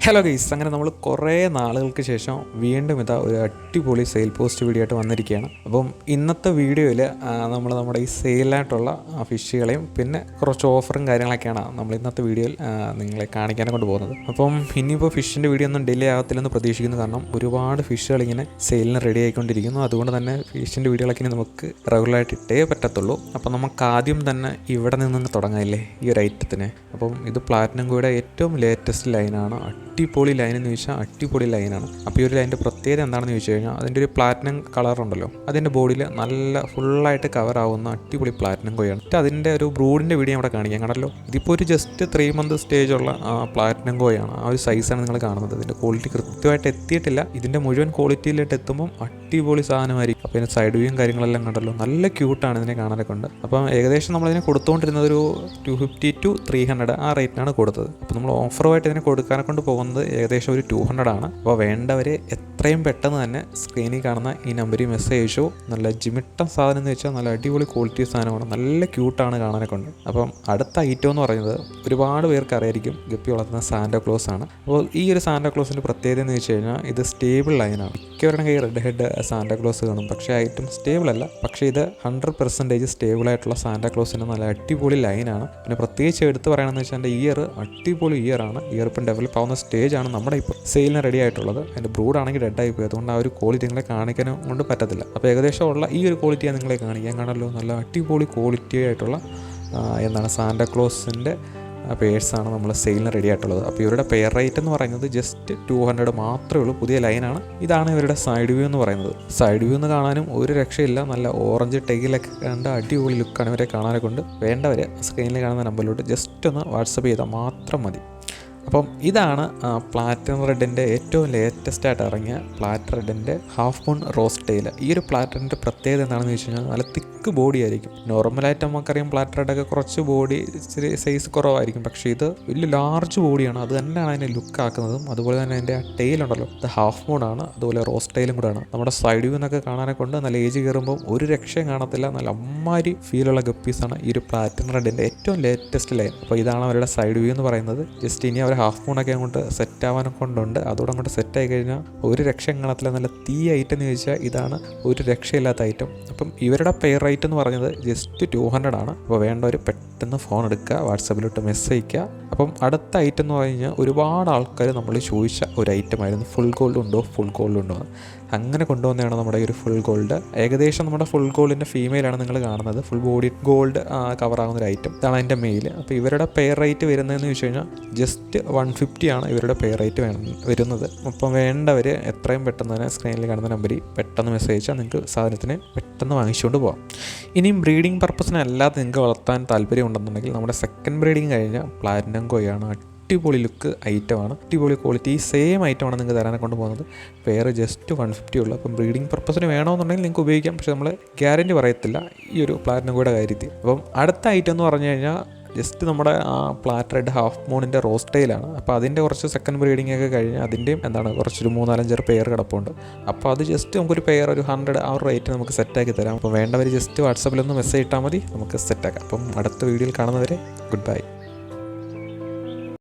Hello guys, അങ്ങനെ നമ്മൾ കുറേ നാളുകൾക്ക് ശേഷം വീണ്ടും ഇതാ ഒരു അടിപൊളി സെയിൽ പോസ്റ്റ് വീഡിയോ ആയിട്ട് വന്നിരിക്കുകയാണ്. അപ്പം ഇന്നത്തെ വീഡിയോയിൽ നമ്മൾ നമ്മുടെ ഈ സെയിലായിട്ടുള്ള ഫിഷുകളെയും പിന്നെ കുറച്ച് ഓഫറും കാര്യങ്ങളൊക്കെയാണ് നമ്മൾ ഇന്നത്തെ വീഡിയോയിൽ നിങ്ങളെ കാണിക്കാനെ കൊണ്ട് പോകുന്നത്. അപ്പം ഇനിയിപ്പോൾ ഫിഷിൻ്റെ വീഡിയോ ഒന്നും ഡിലേ ആകത്തില്ലെന്ന് പ്രതീക്ഷിക്കുന്നു. കാരണം ഒരുപാട് ഫിഷുകൾ ഇങ്ങനെ സെയിലിന് റെഡി ആയിക്കൊണ്ടിരിക്കുന്നു. അതുകൊണ്ട് തന്നെ ഫിഷിൻ്റെ വീഡിയോകളൊക്കെ ഇനി നമുക്ക് റെഗുലറായിട്ട് ഇട്ടേ പറ്റത്തുള്ളൂ. അപ്പം നമുക്ക് ആദ്യം തന്നെ ഇവിടെ നിന്ന് തുടങ്ങാമില്ലേ ഈ ഒരു ഐറ്റത്തിന്. അപ്പം ഇത് പ്ലാറ്റിനം കൂടെ ഏറ്റവും ലേറ്റസ്റ്റ് ലൈനാണ്. അടിപൊളി ലൈൻ എന്ന് ചോദിച്ചാൽ അടിപൊളി ലൈനാണ്. അപ്പോൾ ഈ ഒരു ലൈൻ്റെ പ്രത്യേകത എന്താണെന്ന് ചോദിച്ചു കഴിഞ്ഞാൽ അതിൻ്റെ ഒരു പ്ലാറ്റിനം കളറുണ്ടല്ലോ, അതിൻ്റെ ബോഡിയിൽ നല്ല ഫുള്ളായിട്ട് കവർ ആവുന്ന അടിപൊളി പ്ലാറ്റിനം കോയാണ്. അതിൻ്റെ ഒരു ബ്രൂഡിൻ്റെ വീഡിയോ ഇവിടെ കാണിക്കാൻ കണ്ടല്ലോ. ഇതിപ്പോൾ ഒരു ജസ്റ്റ് 3 month സ്റ്റേജുള്ള പ്ലാറ്റിനം കോയാണ്. ആ ഒരു സൈസാണ് നിങ്ങൾ കാണുന്നത്. ഇതിൻ്റെ ക്വാളിറ്റി കൃത്യമായിട്ട് എത്തിയിട്ടില്ല. ഇതിൻ്റെ മുഴുവൻ ക്വാളിറ്റിയിലോട്ട് എത്തുമ്പം അടിപൊളി സാധനമായിരിക്കും. അപ്പോൾ ഇതിൻ്റെ സൈഡ് വ്യൂയും കാര്യങ്ങളെല്ലാം കണ്ടല്ലോ, നല്ല ക്യൂട്ടാണ് ഇതിനെ കാണാനൊക്കെ ഉണ്ട്. അപ്പം ഏകദേശം നമ്മളിതിനെ കൊടുത്തുകൊണ്ടിരുന്നത് ഒരു 250 to 300 ആ റേറ്റിനാണ് കൊടുത്തത്. അപ്പോൾ നമ്മൾ ഓഫറുമായിട്ട് ഇതിനെ കൊടുക്കാനെ കൊണ്ട് പോകുന്നത് ഏകദേശം ഒരു 200 ആണ്. അപ്പോൾ വേണ്ടവരെ എത്രയും പെട്ടെന്ന് തന്നെ സ്ക്രീനിൽ കാണുന്ന ഈ നമ്പറിൽ മെസ്സേജ് അയച്ചു. നല്ല ജിമിട്ട സാധനം എന്ന് വെച്ചാൽ നല്ല അടിപൊളി ക്വാളിറ്റി സാധനമാണ്, നല്ല ക്യൂട്ടാണ് കാണാനൊക്കെ ഉണ്ട്. അപ്പം അടുത്ത ഐറ്റം എന്ന് പറയുന്നത് ഒരുപാട് പേർക്ക് അറിയായിരിക്കും, ഗപ്പി വളർത്തുന്ന സാന്റാക്ലോസ് ആണ്. അപ്പോൾ ഈ ഒരു സാന്റാക്ലോസിൻ്റെ പ്രത്യേകത എന്ന് വെച്ച് കഴിഞ്ഞാൽ ഇത് സ്റ്റേബിൾ ലൈനാണ്. മിക്കവരുടെ കൈ റെഡ് ഹെഡ് സാന്റാക്ലോസ് കാണും, പക്ഷേ ഐറ്റം സ്റ്റേബിൾ അല്ല. പക്ഷേ ഇത് 100% സ്റ്റേബിളായിട്ടുള്ള സാന്റാക്ലോസിൻ്റെ നല്ല അടിപൊളി ലൈനാണ്. പിന്നെ പ്രത്യേകിച്ച് എടുത്ത് പറയുകയാണെന്ന് വെച്ചാൽ എൻ്റെ ഇയർ അടിപൊളി ഇയറാണ്. ഇയർ ഇപ്പം ഡെവലപ്പ് ആവുന്ന സ്റ്റേജാണ് നമ്മുടെ ഇപ്പോൾ സെയിലിന് റെഡി ആയിട്ടുള്ളത്. അതിൻ്റെ ബ്രൂഡാണെങ്കിൽ ഡെഡായി പോയി, അതുകൊണ്ട് ആ ഒരു ക്വാളിറ്റി നിങ്ങളെ കാണിക്കാനും കൊണ്ട് പറ്റത്തില്ല. അപ്പോൾ ഏകദേശം ഉള്ള ഈ ഒരു ക്വാളിറ്റിയാണ് നിങ്ങളെ കാണിക്കാൻ കാണല്ലോ. നല്ല അടിപൊളി ക്വാളിറ്റി ആയിട്ടുള്ള എന്താണ് സാന്റാക്ലോസിൻ്റെ പേഴ്സാണ് നമ്മൾ സെയിലിന് റെഡി ആയിട്ടുള്ളത്. അപ്പോൾ ഇവരുടെ പെയർ റേറ്റ് എന്ന് പറയുന്നത് ജസ്റ്റ് 200 മാത്രമേ ഉള്ളൂ. പുതിയ ലൈനാണ്. ഇതാണ് ഇവരുടെ സൈഡ് വ്യൂ എന്ന് പറയുന്നത്. സൈഡ് വ്യൂ എന്ന് കാണാനും ഒരു രക്ഷയില്ല. നല്ല ഓറഞ്ച് ടെയിലൊക്കെ കണ്ട അടിപൊളി ലുക്കാണ് ഇവരെ കാണാനൊക്കെ ഉണ്ട്. വേണ്ടവരെ സ്ക്രീനിൽ കാണുന്ന നമ്പറിലോട്ട് ജസ്റ്റ് ഒന്ന് വാട്സപ്പ് ചെയ്താൽ മാത്രം മതി. അപ്പം ഇതാണ് പ്ലാറ്റിനം റെഡിൻ്റെ ഏറ്റവും ലേറ്റസ്റ്റ് ആയിട്ട് ഇറങ്ങിയ പ്ലാറ്റിനം റെഡിൻ്റെ ഹാഫ് മൂൺ റോസ്റ്റ് ടെയിൽ. ഈ ഒരു പ്ലാറ്റിൻ്റെ പ്രത്യേകത എന്താണെന്ന് വെച്ച് കഴിഞ്ഞാൽ നല്ല തിക്ക് ബോഡി ആയിരിക്കും. നോർമലായിട്ട് നമുക്കറിയാം പ്ലാറ്റിനം റെഡൊക്കെ കുറച്ച് ബോഡി ഇച്ചിരി സൈസ് കുറവായിരിക്കും, പക്ഷേ ഇത് വലിയ ലാർജ് ബോഡിയാണ്. അത് തന്നെയാണ് അതിനെ ലുക്ക് ആക്കുന്നതും. അതുപോലെ തന്നെ അതിൻ്റെ ആ ടെയിലുണ്ടല്ലോ, ഇത് ഹാഫ് മൂൺ ആണ്. അതുപോലെ റോസ്റ്റ് ടെയിലും കൂടെയാണ്. നമ്മുടെ സൈഡ് വ്യൂ എന്നൊക്കെ കാണാനൊക്കെ കൊണ്ട് നല്ല ഏജ് കയറുമ്പോൾ ഒരു രക്ഷയും കാണത്തില്ല. നല്ല അമ്മാരി ഫീലുള്ള ഗപ്പീസാണ് ഈ ഒരു പ്ലാറ്റിനം റെഡിൻ്റെ ഏറ്റവും ലേറ്റസ്റ്റ് ലൈൻ. അപ്പോൾ ഇതാണ് അവരുടെ സൈഡ് വ്യൂ എന്ന് പറയുന്നത്. ജസ്റ്റ് ഇനി അവർ ഹാഫ് മൂണൊക്കെ അങ്ങോട്ട് സെറ്റ് ആവാനൊക്കെ കൊണ്ടുണ്ട്. അതോടെ അങ്ങോട്ട് സെറ്റായി കഴിഞ്ഞാൽ ഒരു രക്ഷ കാണത്തില്ല. നല്ല തീ ഐറ്റം എന്ന് ചോദിച്ചാൽ ഇതാണ് ഒരു രക്ഷയില്ലാത്ത ഐറ്റം. അപ്പം ഇവരുടെ പെയർ റേറ്റ് എന്ന് പറഞ്ഞത് ജസ്റ്റ് 200 ആണ്. അപ്പോൾ വേണ്ടവർ പെട്ടെന്ന് ഫോൺ എടുക്കുക, വാട്സാപ്പിലോട്ട് മെസ്സേജ് അയക്കുക. അപ്പം അടുത്ത ഐറ്റം എന്ന് പറഞ്ഞു കഴിഞ്ഞാൽ ഒരുപാട് ആൾക്കാർ നമ്മൾ ചോദിച്ച ഒരു ഐറ്റമായിരുന്നു, ഫുൾ ഗോൾഡ് ഉണ്ടോ ഫുൾ ഗോൾഡ് ഉണ്ടോ. അങ്ങനെ കൊണ്ടുവന്നതാണ് നമ്മുടെ ഈ ഒരു ഫുൾ ഗോൾഡ്. ഏകദേശം നമ്മുടെ ഫുൾ ഗോൾഡിൻ്റെ ഫീമെയിലാണ് നിങ്ങൾ കാണുന്നത്. ഫുൾ ബോഡി ഗോൾഡ് കവർ ആകുന്ന ഒരു ഐറ്റം. ഇതാണ് അതിൻ്റെ മെയിൽ. അപ്പോൾ ഇവരുടെ പെയർ റേറ്റ് വരുന്നതെന്ന് വെച്ച് കഴിഞ്ഞാൽ ജസ്റ്റ് 150 ആണ് ഇവരുടെ പെയർ റേറ്റ് വരുന്നത്. അപ്പം വേണ്ടവർ എത്രയും പെട്ടെന്ന് തന്നെ സ്ക്രീനിൽ കാണുന്ന നമ്പറിൽ പെട്ടെന്ന് മെസ്സേജ് അയച്ചാൽ നിങ്ങൾക്ക് സാധനത്തിന് പെട്ടെന്ന് വാങ്ങിച്ചുകൊണ്ട് പോകാം. ഇനിയും ബ്രീഡിംഗ് പർപ്പസിനല്ലാതെ നിങ്ങൾക്ക് വളർത്താൻ താല്പര്യം ഉണ്ടെന്നുണ്ടെങ്കിൽ നമ്മുടെ സെക്കൻഡ് ബ്രീഡിങ് കഴിഞ്ഞ പ്ലാറ്റിനം കോയാണ്. അടിപൊളി ലുക്ക് ഐറ്റമാണ്, അടിപൊളി ക്വാളിറ്റി സെയിം ഐറ്റമാണ് നിങ്ങൾക്ക് തരാനെ കൊണ്ട് പോകുന്നത്. പേര് ജസ്റ്റ് 150 ഉള്ളൂ. അപ്പം ബ്രീഡിംഗ് പർപ്പസിന് വേണമെന്നുണ്ടെങ്കിൽ നിങ്ങൾക്ക് ഉപയോഗിക്കാം, പക്ഷേ നമ്മൾ ഗ്യാരൻറ്റി പറയത്തില്ല ഈ ഒരു പ്ലാറ്റിനം കൂടെ കാര്യത്തിൽ. അപ്പം അടുത്ത ഐറ്റം എന്ന് പറഞ്ഞു കഴിഞ്ഞാൽ ജസ്റ്റ് നമ്മുടെ പ്ലാറ്റ് റെഡ് ഹാഫ് മൂണിൻ്റെ റോസ്റ്റ് ടെയിലാണ്. അപ്പോൾ അതിൻ്റെ കുറച്ച് സെക്കൻഡ് ബ്രീഡിംഗ് ഒക്കെ കഴിഞ്ഞ് അതിൻ്റെയും കുറച്ചൊരു 3-4 പെയർ കിടപ്പുണ്ട്. അപ്പോൾ അത് ജസ്റ്റ് നമുക്കൊരു പെയർ ഒരു 100 ആ ഒരു റേറ്റ് നമുക്ക് സെറ്റാക്കി തരാം. അപ്പോൾ വേണ്ടവർ ജസ്റ്റ് വാട്സാപ്പിലൊന്ന് മെസ്സേജ് ഇട്ടാൽ മതി, നമുക്ക് സെറ്റാക്കാം. അപ്പം അടുത്ത വീഡിയോയിൽ കാണുന്നവരെ ഗുഡ് ബൈ.